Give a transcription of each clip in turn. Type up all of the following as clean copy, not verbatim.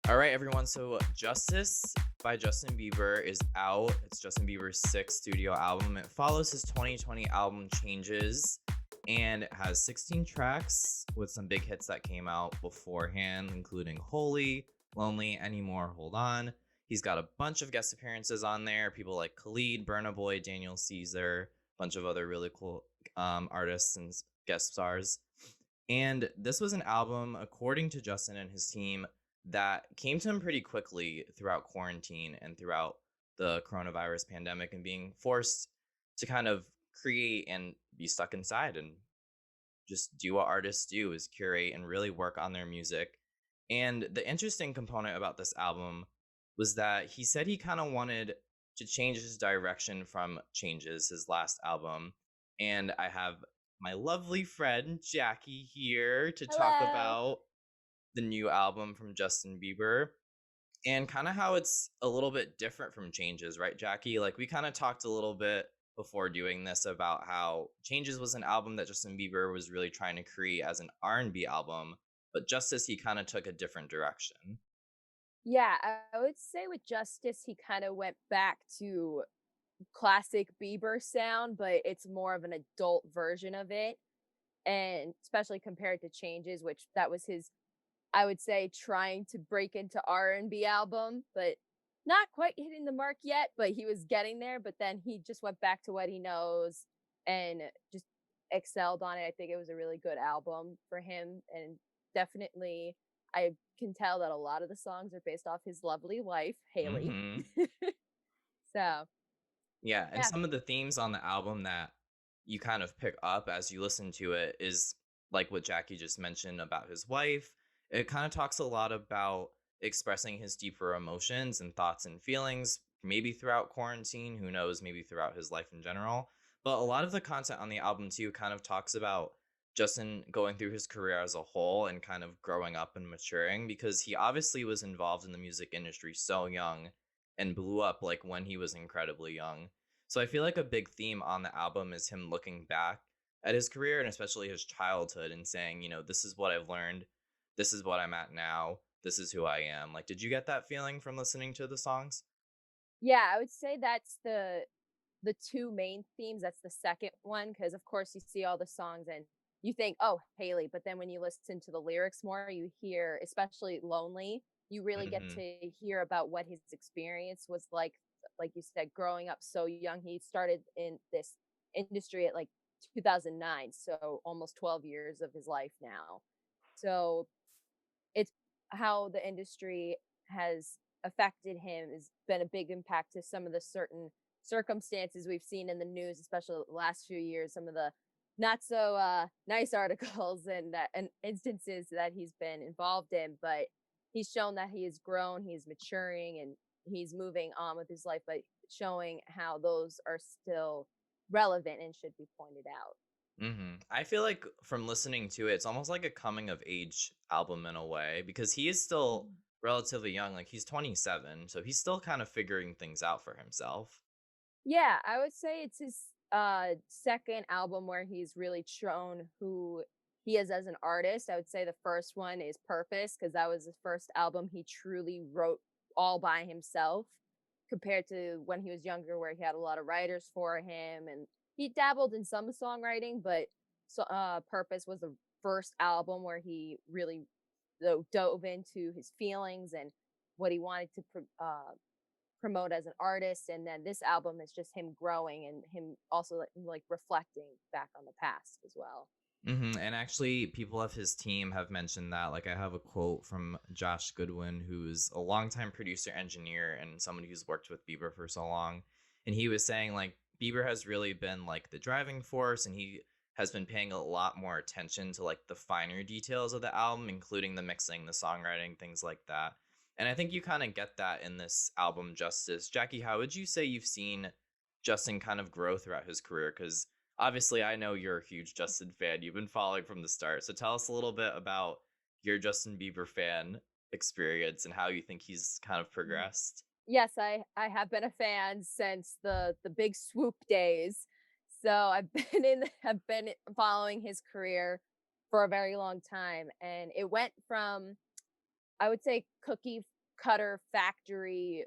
All right, everyone. So, Justice by Justin Bieber is out. It's Justin Bieber's sixth studio album. It follows his 2020 album Changes and it has 16 tracks with some big hits that came out beforehand, including Holy, Lonely, Anymore, Hold On. He's got a bunch of guest appearances on there. People like Khalid, Burna Boy, Daniel Caesar, a bunch of other really cool artists and guest stars. And this was an album, according to Justin and his team, that came to him pretty quickly throughout quarantine and throughout the coronavirus pandemic and being forced to kind of create and be stuck inside and just do what artists do is curate and really work on their music. And the interesting component about this album was that he said he kind of wanted to change his direction from Changes, his last album. And I have my lovely friend Jackie here to talk Hello. about the new album from Justin Bieber and kind of how it's a little bit different from Changes, right, Jackie? Like we kind of talked a little bit before doing this about how Changes was an album that Justin Bieber was really trying to create as an R&B album, but Justice he kind of took a different direction. Yeah, I would say with Justice, he kind of went back to classic Bieber sound, but it's more of an adult version of it. And especially compared to Changes, which that was his, I would say, trying to break into R&B album, but not quite hitting the mark yet, but he was getting there. But then he just went back to what he knows and just excelled on it. I think it was a really good album for him. And definitely, I can tell that a lot of the songs are based off his lovely wife, Haley. Hmm. So, Yeah, and yeah. some of the themes on the album that you kind of pick up as you listen to it is like what Jackie just mentioned about his wife. It kind of talks a lot about expressing his deeper emotions and thoughts and feelings, maybe throughout quarantine, who knows, maybe throughout his life in general. But a lot of the content on the album, too, kind of talks about Justin going through his career as a whole and kind of growing up and maturing because he obviously was involved in the music industry so young and blew up like when he was incredibly young. So I feel like a big theme on the album is him looking back at his career and especially his childhood and saying, this is what I've learned. This is what I'm at now. This is who I am. Like, did you get that feeling from listening to the songs? Yeah, I would say that's the two main themes. That's the second one because of course you see all the songs and you think, "Oh, Haley," but then when you listen to the lyrics more, you hear, especially "Lonely," you really get Hmm. to hear about what his experience was like you said, growing up so young. He started in this industry at like 2009, so almost 12 years of his life now. So it's how the industry has affected him has been a big impact to some of the certain circumstances we've seen in the news, especially the last few years, some of the not so nice articles and instances that he's been involved in. But he's shown that he has grown, he's maturing, and he's moving on with his life, but showing how those are still relevant and should be pointed out. I feel like from listening to it, it's almost like a coming of age album in a way because he is still Mhm. relatively young. Like he's 27, so he's still kind of figuring things out for himself. Yeah, I would say it's his second album where he's really shown who he is as an artist. I would say the first one is Purpose because that was the first album he truly wrote all by himself compared to when he was younger where he had a lot of writers for him and he dabbled in some songwriting, but Purpose was the first album where he really dove into his feelings and what he wanted to promote as an artist. And then this album is just him growing and him also like reflecting back on the past as well. And actually, people of his team have mentioned that. Like, I have a quote from Josh Goodwin, who's a longtime producer engineer and someone who's worked with Bieber for so long. And he was saying, like, Bieber has really been like the driving force, and he has been paying a lot more attention to like the finer details of the album, including the mixing, the songwriting, things like that. And I think you kind of get that in this album, Justice. Jackie, how would you say you've seen Justin kind of grow throughout his career? Because obviously, I know you're a huge Justin fan. You've been following from the start. So tell us a little bit about your Justin Bieber fan experience and how you think he's kind of Mhm. progressed. Yes, I have been a fan since the big swoop days. So I've have been following his career for a very long time and it went from I would say Cookie cutter factory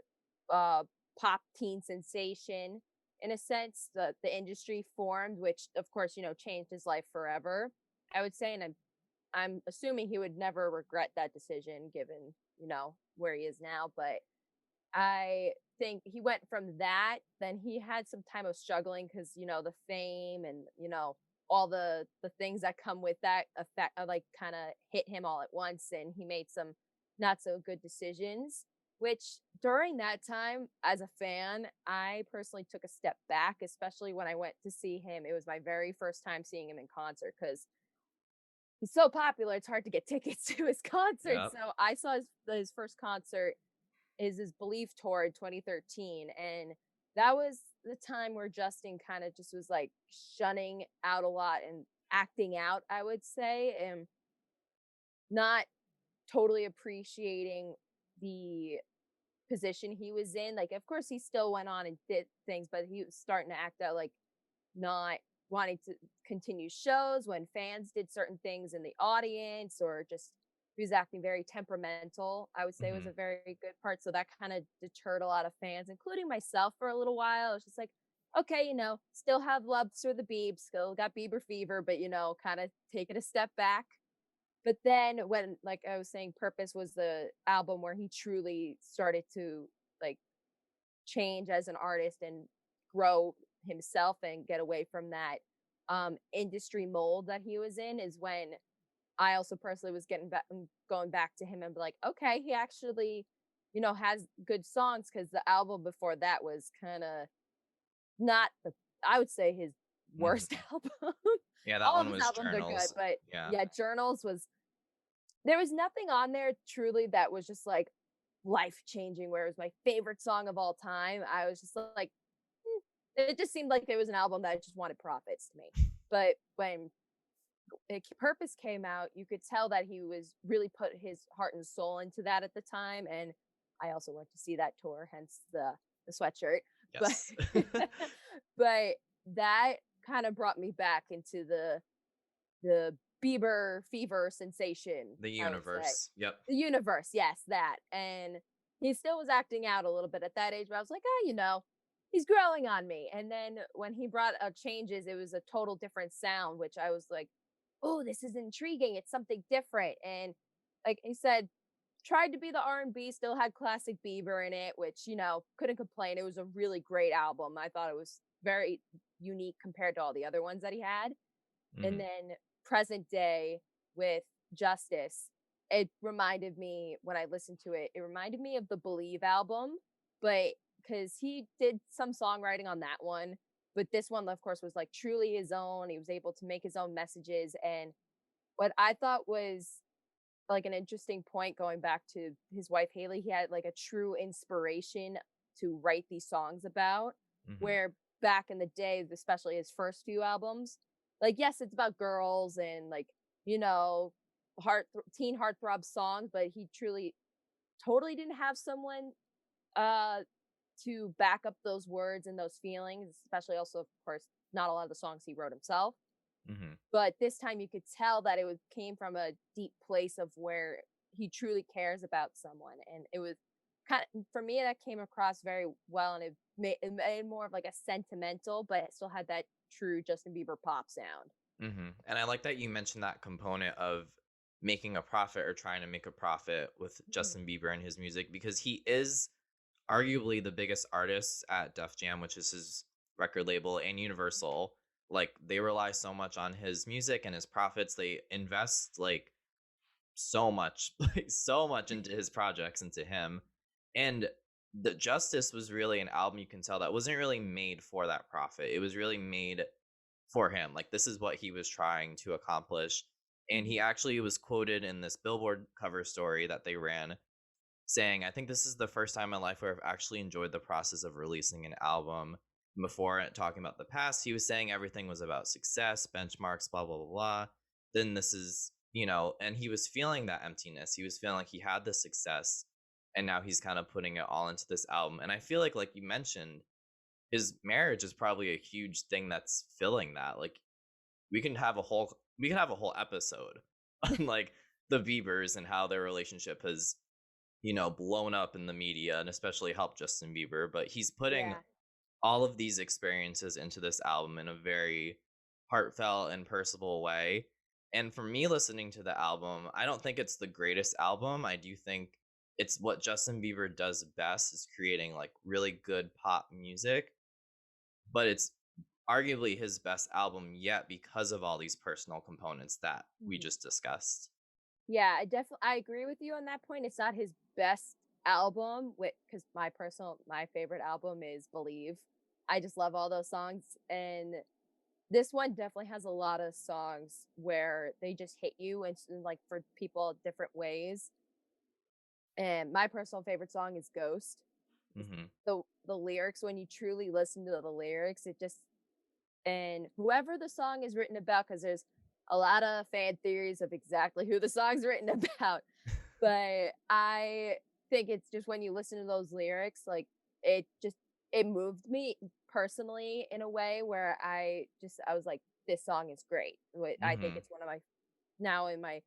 uh pop teen sensation in a sense. The industry formed, which of course, changed his life forever, I would say. And I'm assuming he would never regret that decision given, where he is now. But I think he went from that, then he had some time of struggling because, the fame and, all the things that come with that effect, like kind of hit him all at once, and he made some not so good decisions. Which during that time, as a fan, I personally took a step back, especially when I went to see him. It was my very first time seeing him in concert because he's so popular. It's hard to get tickets to his concert. Yep. So I saw his first concert is his Belief tour in 2013, and that was the time where Justin kind of just was like shunning out a lot and acting out, I would say, and not totally appreciating the position he was in. Like, of course, he still went on and did things, but he was starting to act out like not wanting to continue shows when fans did certain things in the audience, or just he was acting very temperamental, I would say was Hmm. a very good part. So that kind of deterred a lot of fans, including myself for a little while. It's just like, okay, still have love for the Biebs, still got Bieber fever, but kind of take it a step back. But then when, like I was saying, Purpose was the album where he truly started to like change as an artist and grow himself and get away from that industry mold that he was in, is when I also personally was getting back going back to him and be like, okay, he actually, has good songs, because the album before that was kind of not the, I would say, his worst Hmm. album. Yeah, that All of one his was albums are good, Journals. but Yeah. yeah, Journals was, there was nothing on there truly that was just like life changing, where it was my favorite song of all time. I was just like, it just seemed like it was an album that just wanted profits to me. But when Purpose came out, you could tell that he was really put his heart and soul into that at the time. And I also went to see that tour, hence the sweatshirt. But Yes. but that kind of brought me back into the Bieber fever sensation, The I would say. universe. Yep. The universe, yes, that. And he still was acting out a little bit at that age, but I was like, oh, he's growing on me. And then when he brought out Changes, it was a total different sound, which I was like, oh, this is intriguing. It's something different. And like he said, tried to be the R&B, still had classic Bieber in it, which, couldn't complain. It was a really great album. I thought it was very unique compared to all the other ones that he had. And Hmm. then present day with Justice, it reminded me, when I listened to it, it reminded me of the Believe album, but because he did some songwriting on that one. But this one, of course, was like truly his own. He was able to make his own messages. And what I thought was like an interesting point, going back to his wife Haley, he had like a true inspiration to write these songs about. Hmm. Where back in the day, especially his first few albums, like, yes, it's about girls and like, you know, teen heartthrob songs, but he truly totally didn't have someone uh to back up those words and those feelings, especially also, of course, not a lot of the songs he wrote himself. Hmm. But this time you could tell that came from a deep place of where he truly cares about someone. And it was kind of, for me, that came across very well. And it made more of like a sentimental, but it still had that true Justin Bieber pop sound. Hmm. And I like that you mentioned that component of making a profit or trying to make a profit with Mhm. Justin Bieber and his music, because he is arguably the biggest artist at Def Jam, which is his record label, and Universal. Like, they rely so much on his music and his profits. They invest like so much, like so much into his projects, into him. And the Justice was really an album, you can tell, that wasn't really made for that profit. It was really made for him. Like, this is what he was trying to accomplish. And he Mhm. actually was quoted in this Billboard cover story that they ran, saying, I think this is the first time in my life where I've actually enjoyed the process of releasing an album. Before, talking about the past, he was saying everything was about success, benchmarks, blah, blah, blah, blah. Then this is, and he was feeling that emptiness. He was feeling like he had the success, and now he's kind of putting it all into this album. And I feel like you mentioned, his marriage is probably a huge thing that's filling that. Like, we can have a whole episode on like the Biebers and how their relationship has blown up in the media and especially helped Justin Bieber. But he's putting Yeah. all of these experiences into this album in a very heartfelt and personable way. And for me, listening to the album, I don't think it's the greatest album. I do think it's what Justin Bieber does best is creating like really good pop music, but it's arguably his best album yet because of all these personal components that we Mhm. just discussed. Yeah, I agree with you on that point. It's not his best album, because my favorite album is Believe. I just love all those songs, and this one definitely has a lot of songs where they just hit you and like for people different ways. And my personal favorite song is Ghost. Hmm. The lyrics, when you truly listen to the lyrics, it just and whoever the song is written about, because there's a lot of fan theories of exactly who the song's written about. But I think it's just when you listen to those lyrics, like, it just it moved me personally in a way where I was like, "This song is great." I think Hmm. it's one of my now in my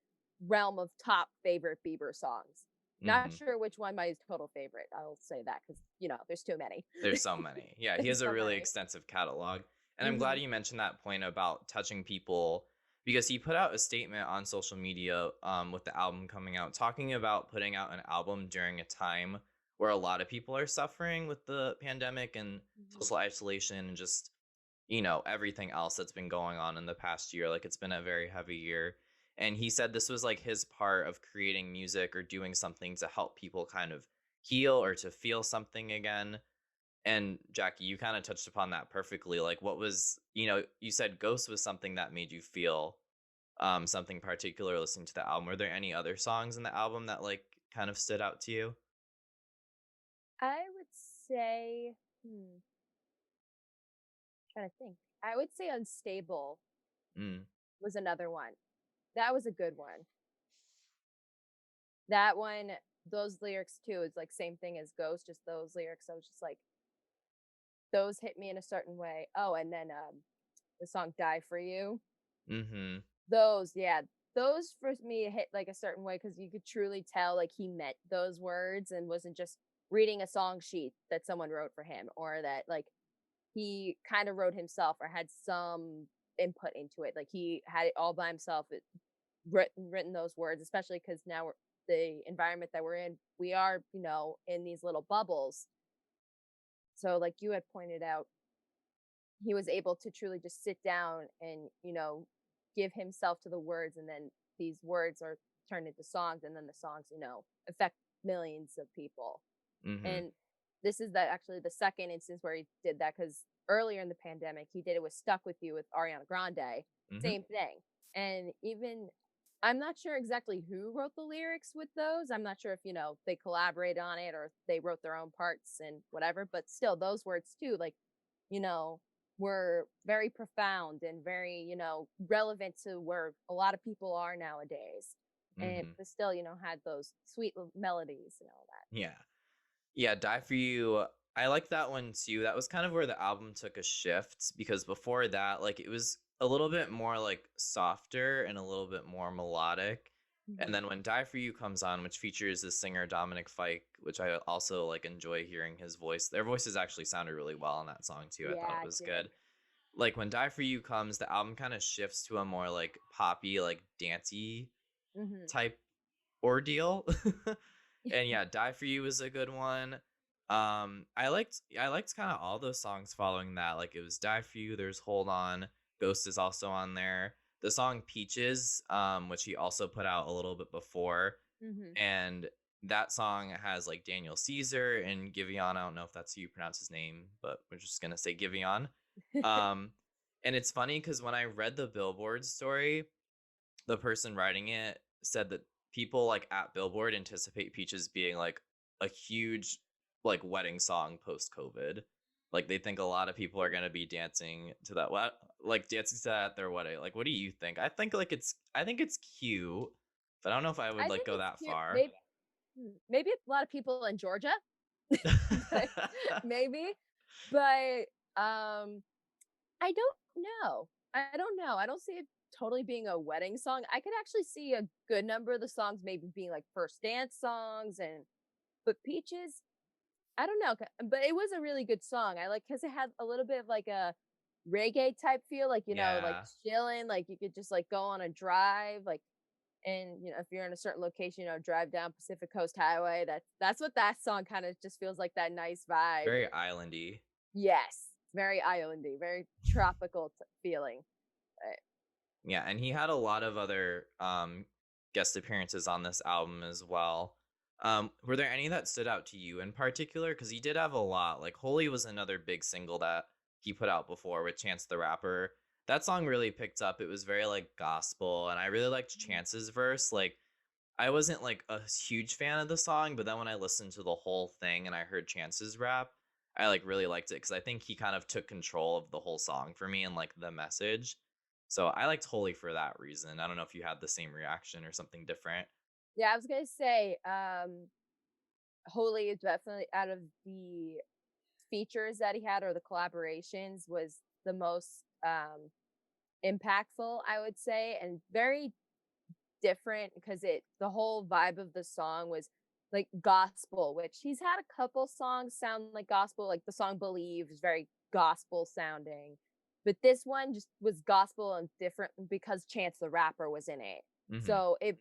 realm of top favorite Bieber songs. Not Hmm. sure which one my total favorite, I'll say that because there's too many. There's so many. Yeah, he has There's a so really many. extensive catalog. And I'm glad Mhm. you mentioned that point about touching people because he put out a statement on social media with the album coming out, talking about putting out an album during a time where a lot of people are suffering with the pandemic and Mhm. social isolation and just, everything else that's been going on in the past year. Like it's been a very heavy year. And he said this was like his part of creating music or doing something to help people kind of heal or to feel something again. And Jackie, you kind of touched upon that perfectly. Like, what was, you said Ghost was something that made you feel something particular listening to the album. Were there any other songs in the album that like kind of stood out to you? I would say, trying to think. I would say Unstable Mm, was another one. That was a good one. That one, those lyrics too, is like same thing as Ghost, just those lyrics. I was just like, those hit me in a certain way. Oh, and then the song Die For You. mm-hmm. Yeah, those for me hit like a certain way because you could truly tell like he meant those words and wasn't just reading a song sheet that someone wrote for him or that like he kind of wrote himself or had some input into it. Like he had it all by himself, written those words, especially because now the environment that we're in, we are, in these little bubbles. So, like you had pointed out, he was able to truly just sit down and, give himself to the words. And then these words are turned into songs. And then the songs, affect millions of people. Mm-hmm. And this is actually the second instance where he did that because earlier in the pandemic, he did it with Stuck With You with Ariana Grande. Mm-hmm. Same thing. And even I'm not sure exactly who wrote the lyrics with those. I'm not sure if, they collaborated on it or they wrote their own parts and whatever, but still those words too, like, you know, were very profound and very, relevant to where a lot of people are nowadays. And Mm-hmm. but still, had those sweet melodies and all that. Yeah. Yeah, Die For You. I like that one too. That was kind of where the album took a shift because before that, like it was a little bit more like softer and a little bit more melodic. And Mhm. then when Die For You comes on, which features the singer Dominic Fike, which I also like enjoy hearing his voice. Their voices actually sounded really well on that song too. I thought Yeah, it it was did. good. Like when Die For You comes, the album kind of shifts to a more like poppy, like dancey Mhm. type ordeal. And yeah, Die For You is a good one. I liked kind of all those songs following that. Like it was Die For You, there's Hold On, Ghost is also on there. The song Peaches, which he also put out a little bit before, Mhm. and that song has like Daniel Caesar and Giveon. I don't know if that's how you pronounce his name, but we're just gonna say Giveon. Um, and it's funny because when I read the Billboard story, the person writing it said that people like at Billboard anticipate Peaches being like a huge like wedding song post COVID. Like they think a lot of people are gonna be dancing to that like dancing to that at their wedding. Like what do you think? I think it's cute, but I don't know if I would I like think go it's that cute. far. Maybe a lot of people in Georgia, but maybe. But I don't know. I don't know. I don't see it totally being a wedding song. I could actually see a good number of the songs maybe being like first dance songs and But Peaches, I don't know, but it was a really good song. I like because it had a little bit of like a reggae type feel, like, like Yeah, chilling, like you could just like go on a drive, like, and if you're in a certain location, drive down Pacific Coast Highway. That's what that song kind of just feels like, that nice vibe. very islandy. Yes, very islandy, very tropical feeling. Uh, Yeah, and he had a lot of other guest appearances on this album as well. Were there any that stood out to you in particular? Because he did have a lot. Like Holy was another big single that he put out before with Chance the Rapper. That song really picked up. It was very like gospel, and I really liked Mhm. Chance's verse. Like I wasn't like a huge fan of the song, but then when I listened to the whole thing and I heard Chance's rap, I like really liked it because I think he kind of took control of the whole song for me and like the message. So I liked Holy for that reason. I don't know if you had the same reaction or something different. Yeah, I was gonna say, Holy is definitely, out of the features that he had, or the collaborations, was the most impactful, I would say, and very different because the whole vibe of the song was like gospel, which he's had a couple songs sound like gospel, like the song Believe is very gospel sounding. But this one just was gospel and different because Chance the Rapper was in it. Hmm. So it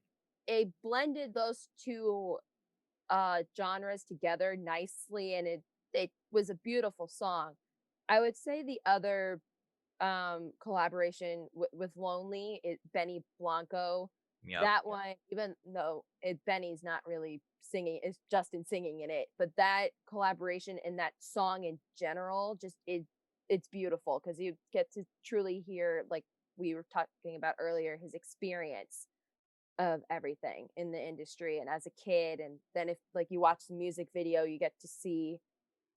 blended those two genres together nicely, and it was a beautiful song. I would say the other collaboration with Lonely, Benny Blanco. Yep. That one, even though Benny's not really singing, it's Justin singing in it, but that collaboration and that song in general, just it's beautiful because you get to truly hear, like we were talking about earlier, his experience of everything in the industry and as a kid. And then if like you watch the music video, you get to see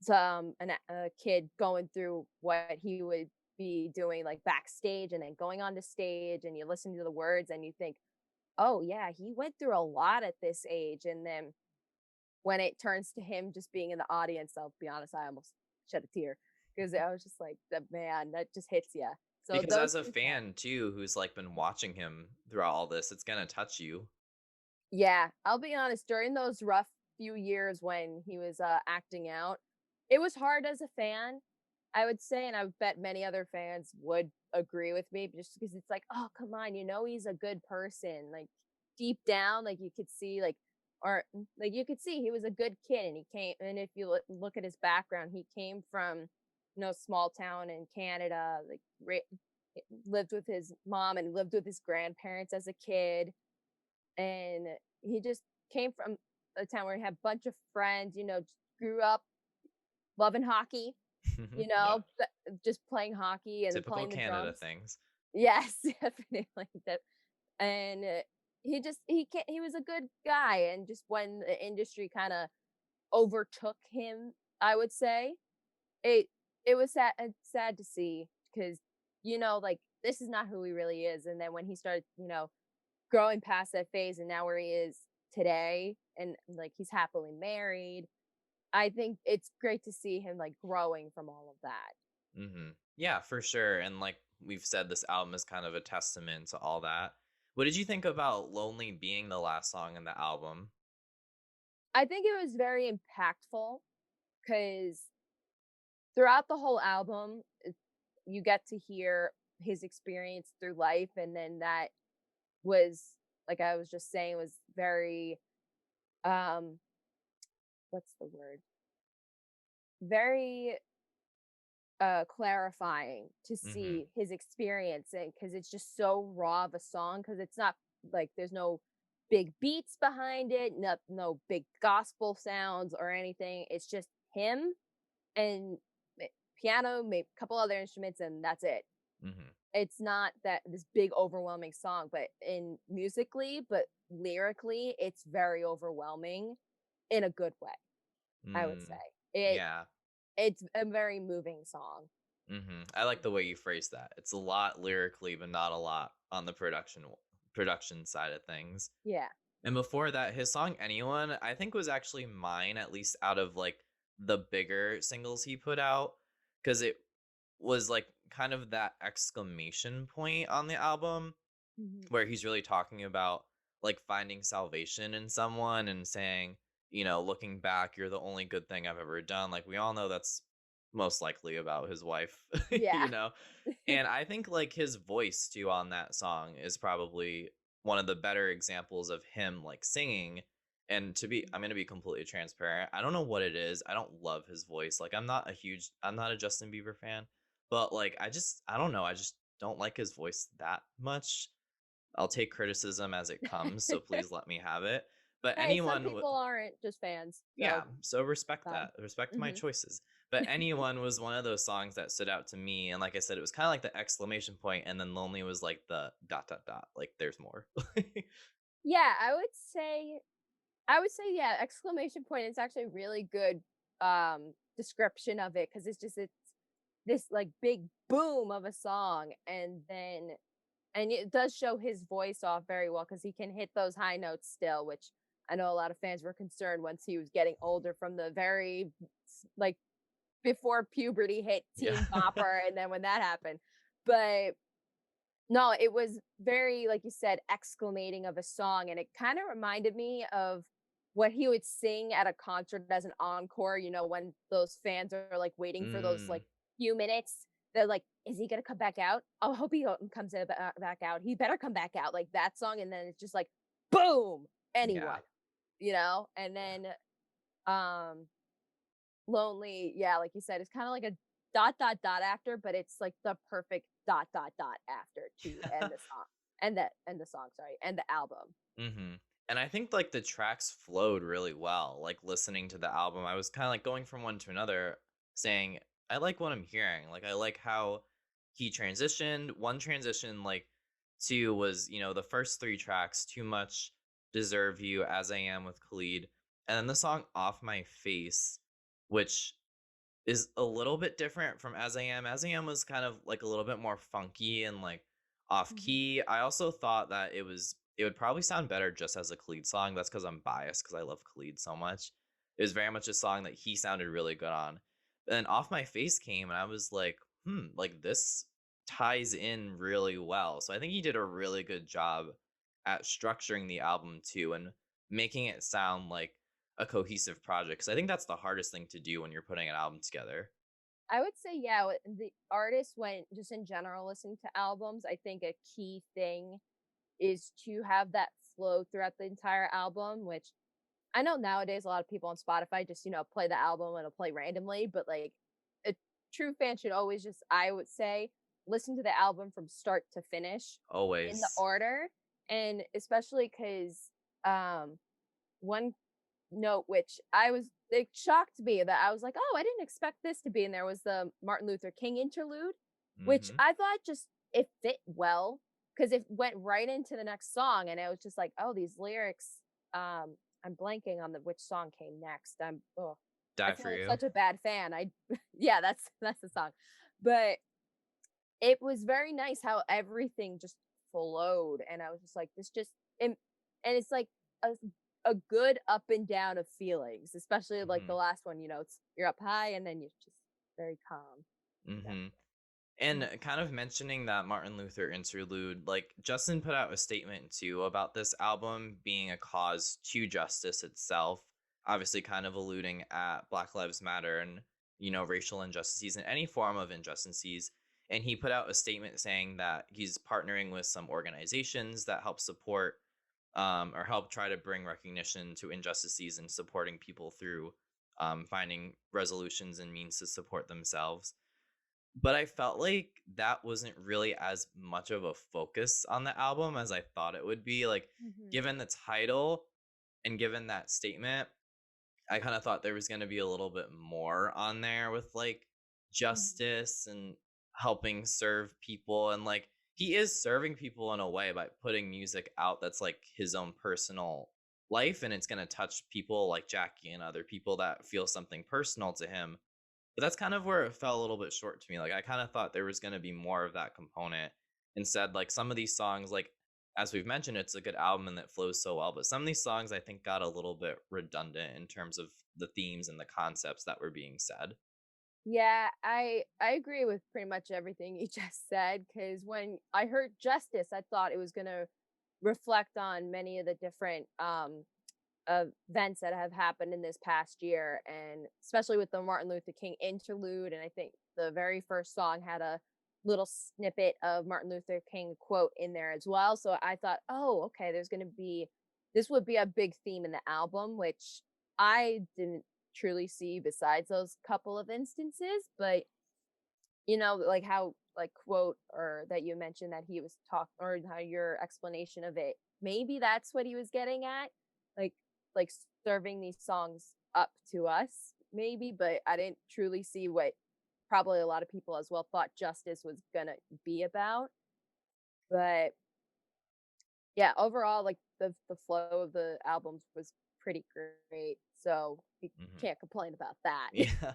a kid going through what he would be doing like backstage and then going on to stage, and you listen to the words and you think, oh yeah, he went through a lot at this age. And then when it turns to him just being in the audience, I'll be honest, I almost shed a tear because I was just like, the man, that just hits you. So Because those as a two fan songs. too, who's like been watching him throughout all this, it's gonna touch you. Yeah, I'll be honest, during those rough few years when he was, acting out, it was hard as a fan, I would say, and I bet many other fans would agree with me just because it's like, "Oh, come on, he's a good person." Like, deep down, like, you could see, like, like, you could see he was a good kid, and he came, and if you look at his background, he came from, small town in Canada, like, lived with his mom and lived with his grandparents as a kid, and he just came from a town where he had a bunch of friends, just grew up loving hockey, Yep. just playing hockey and then Typical playing the Canada drums. things. Yes, definitely. And he was a good guy, and just when the industry kind of overtook him, I would say it it was sad to see because like this is not who he really is. And then when he started, growing past that phase and now where he is today, and like he's happily married, I think it's great to see him like growing from all of that. Yeah, for sure. And like we've said, this album is kind of a testament to all that. What did you think about Lonely being the last song in the album? I think it was very impactful because throughout the whole album, you get to hear his experience through life, and then that was, like I was just saying, was very um what's the word, very clarifying to Hmm. see his experience, and because it's just so raw of a song, because it's not like there's no big beats behind it, no big gospel sounds or anything. It's just him and piano, maybe a couple other instruments, and that's it. Hmm. It's not that this big overwhelming song, but in musically, but lyrically, it's very overwhelming in a good way, I would say. Mm, It yeah. it's a very moving song. I like the way you phrase that. It's a lot lyrically, but not a lot on the production side of things. Yeah. And before that, his song "Anyone" I think was actually mine, at least out of like the bigger singles he put out, because it was like kind of that exclamation point on the album Mhm. where he's really talking about like finding salvation in someone and saying looking back, you're the only good thing I've ever done. Like, we all know that's most likely about his wife, Yeah. you know? And I think, like, his voice too on that song is probably one of the better examples of him, like, singing. And I'm gonna be completely transparent. I don't know what it is. I don't love his voice. Like, I'm not a Justin Bieber fan, but like, I don't know. I just don't like his voice that much. I'll take criticism as it comes, so please let me have it. But Hey, some people aren't just fans, yeah, so so respect fine. that. Respect my Mhm. choices. But Anyone was one of those songs that stood out to me. And like I said, it was kind of like the exclamation point, and then Lonely was like the dot dot dot. Like there's more. Yeah, I would say, yeah, exclamation point is actually a really good description of it, because it's this like big boom of a song, and it does show his voice off very well, because he can hit those high notes still, which I know a lot of fans were concerned once he was getting older from the very like before puberty hit Yeah. teen bopper, and then when that happened. But no, it was very, like you said, exclamating of a song, and it kind of reminded me of what he would sing at a concert as an encore, when those fans are like waiting for those Mm, like few minutes. They're like, is he gonna come back out? Oh, I hope he comes back out. He better come back out, like that song. And then it's just like, boom, yeah. anyone. And Yeah. then um Lonely, yeah, like you said, it's kinda like a dot, dot, dot after, but it's like the perfect dot, dot, dot after to end the song, end the song, sorry, end the album. hmm And I think like the tracks flowed really well. Like listening to the album, I was kind of like going from one to another, saying, I like what I'm hearing. Like I like how he transitioned. One transition, like two was, the first three tracks, Too Much, Deserve You, As I Am with Khalid. And then the song Off My Face, which is a little bit different from As I Am. As I Am was kind of like a little bit more funky and like off Mhm. key. I also thought that it would probably sound better just as a Khalid song. That's because I'm biased because I love Khalid so much. It was very much a song that he sounded really good on. But then Off My Face came and I was like, like this ties in really well. So I think he did a really good job at structuring the album too and making it sound like a cohesive project, because I think that's the hardest thing to do when you're putting an album together. I would say, yeah, the artist, when just in general listening to albums, I think a key thing is to have that flow throughout the entire album, which I know nowadays a lot of people on Spotify just, play the album and it'll play randomly, but like a true fan should always just, I would say, listen to the album from start to finish in the Always. order. And especially because um one note which it shocked me that I was like, oh, I didn't expect this to be in there, was the Martin Luther King interlude, which Mhm. I thought just it fit well, because it went right into the next song, and it was just like, oh, these lyrics. I'm blanking on the which song came next. I Die feel for like You. such a bad fan. Yeah, that's the song. But it was very nice how everything just flowed, and I was just like, this just and it's like a a good up and down of feelings, especially like the Mhm. last one, it's you're up high and then you're just very calm. Yeah. Mhm. And Mhm. kind of mentioning that Martin Luther interlude, like Justin put out a statement too about this album being a cause to justice itself, obviously kind of alluding at Black Lives Matter and, racial injustices and any form of injustices. And he put out a statement saying that he's partnering with some organizations that help support or help try to bring recognition to injustices and supporting people through finding resolutions and means to support themselves. But I felt like that wasn't really as much of a focus on the album as I thought it would be. Like, Mhm. given the title and given that statement, I kind of thought there was going to be a little bit more on there with like Mhm. justice and helping serve people. And like, he is serving people in a way by putting music out that's like his own personal life. And it's going to touch people like Jackie and other people that feel something personal to him, but that's kind of where it fell a little bit short to me. Like I kind of thought there was going to be more of that component. Instead, like some of these songs, like as we've mentioned, it's a good album and that flows so well. But some of these songs I think got a little bit redundant in terms of the themes and the concepts that were being said. Yeah, I agree with pretty much everything you just said, because when I heard justice, I thought it was gonna reflect on many of the different events that have happened in this past year, and especially with the Martin Luther King interlude. And I think the very first song had a little snippet of Martin Luther King quote in there as well. So I thought, oh, okay, this would be a big theme in the album, which I didn't truly see besides those couple of instances. But like how like quote or that you mentioned that he was talk or how your explanation of it, maybe that's what he was getting at, like like serving these songs up to us, maybe, but I didn't truly see what probably a lot of people as well thought justice was gonna be about. But yeah, overall, like the flow of the albums was pretty great. So you Hmm. can't complain about that. Yeah.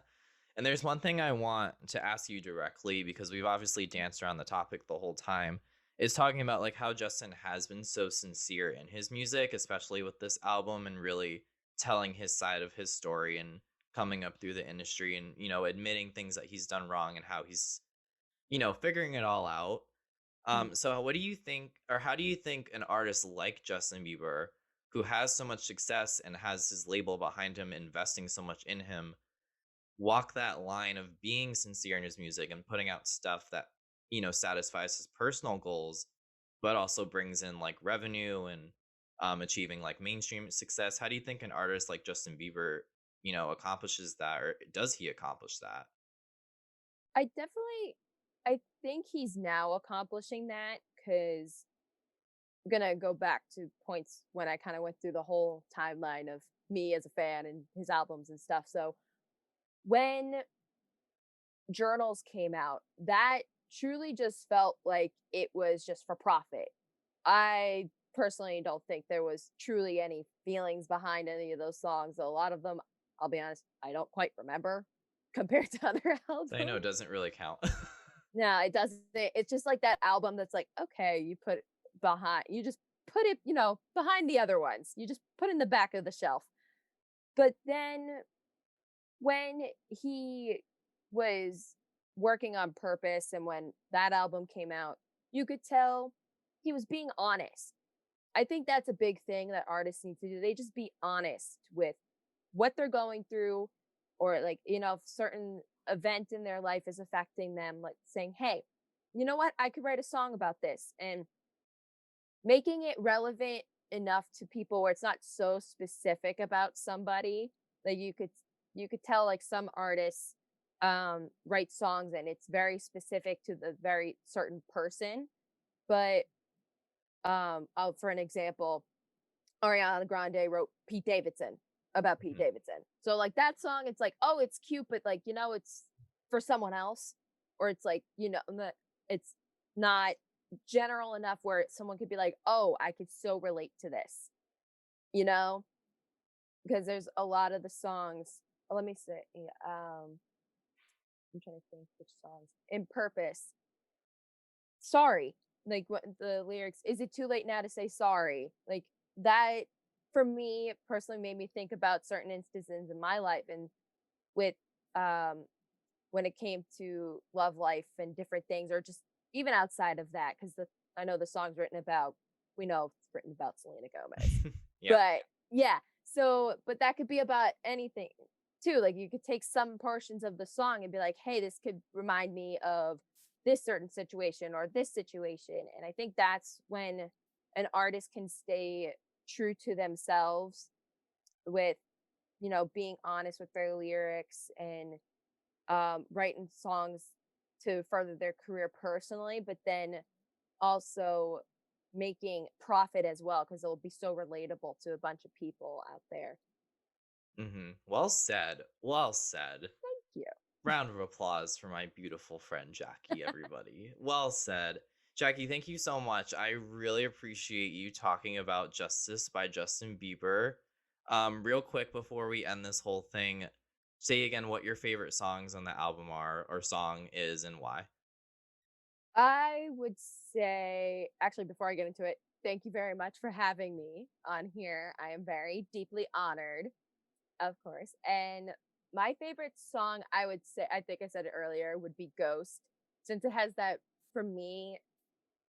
And there's one thing I want to ask you directly because we've obviously danced around the topic the whole time. Is talking about like how Justin has been so sincere in his music, especially with this album, and really telling his side of his story and coming up through the industry and, admitting things that he's done wrong and how he's, figuring it all out. Mhm. So what do you think, or how do you think an artist like Justin Bieber, who has so much success and has his label behind him, investing so much in him, walk that line of being sincere in his music and putting out stuff that, satisfies his personal goals, but also brings in like revenue and achieving like mainstream success? How do you think an artist like Justin Bieber, accomplishes that, or does he accomplish that? I think he's now accomplishing that because I'm gonna go back to points when I kind of went through the whole timeline of me as a fan and his albums and stuff. So when journals came out, that truly just felt like it was just for profit. I personally don't think there was truly any feelings behind any of those songs. A lot of them, I'll be honest, I don't quite remember compared to other So I know it albums. doesn't really count. No, it doesn't. It's just like that album that's like, okay, you just put it, behind the other ones. You just put in the back of the shelf. But then when he was working on Purpose and when that album came out, you could tell he was being honest. I think that's a big thing that artists need to do. They just be honest with what they're going through, or like, if certain event in their life is affecting them, like saying, hey, you know what? I could write a song about this, and making it relevant enough to people where it's not so specific about somebody that you could tell like some artists write songs and it's very specific to the very certain person. But for an example, Ariana Grande wrote Pete Davidson about Pete Mhm. Davidson. So like that song, it's like, oh, it's cute, but like, it's for someone else. Or it's like, it's not general enough where someone could be like, oh, I could so relate to this, you know? Because there's a lot of the songs. Let me see. Yeah, I'm trying to think which songs. In Purpose, sorry. Like what the lyrics, is it too late now to say sorry? Like that for me personally made me think about certain instances in my life, and with um when it came to love life and different things, or just even outside of that, because the I know the song's written about, we know it's written about Selena Gomez. Yeah. But yeah, so but that could be about anything too. Like you could take some portions of the song and be like, hey, this could remind me of this certain situation or this situation. And I think that's when an artist can stay true to themselves with, being honest with their lyrics and writing songs to further their career personally, but then also making profit as well because it'll be so relatable to a bunch of people out there. Well said. Well said. Thank you. Round of applause for my beautiful friend Jackie, everybody. Well said. Jackie, thank you so much. I really appreciate you talking about Justice by Justin Bieber. Real quick before we end this whole thing, say again what your favorite songs on the album are, or song is, and why. I would say, actually, before I get into it, thank you very much for having me on here. I am very deeply honored, of course. And my favorite song, I would say, I think I said it earlier, would be Ghost, since it has that, for me,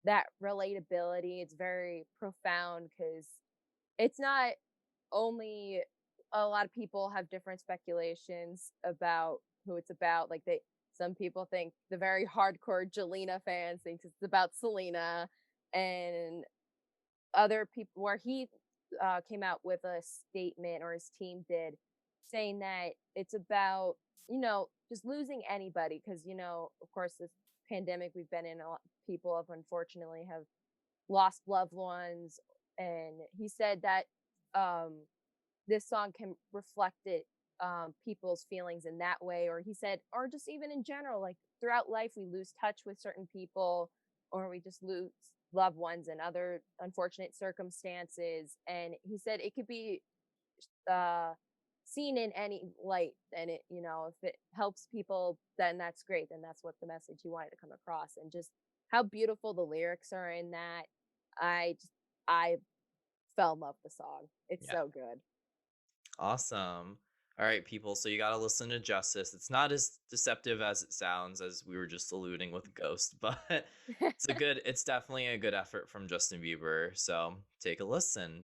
that relatability. It's very profound because it's not. only a lot of people have different speculations about who it's about. Like some people think the very hardcore Jelena fans thinks it's about Selena, and other people where he came out with a statement, or his team did, saying that it's about, just losing anybody, because of course this pandemic we've been in, a lot people have unfortunately have lost loved ones, and he said that um this song can reflect it, people's feelings in that way. Or he said, or just even in general, like throughout life we lose touch with certain people, or we just lose loved ones in other unfortunate circumstances, and he said it could be uh seen in any light, and if it helps people, then that's great, then that's what the message he wanted to come across. And just how beautiful the lyrics are in that, I fell in love with the song. It's Yeah. so good. Awesome. All right, people. So you got to listen to Justice. It's not as deceptive as it sounds, as we were just alluding with Ghost, but it's definitely a good effort from Justin Bieber. So take a listen.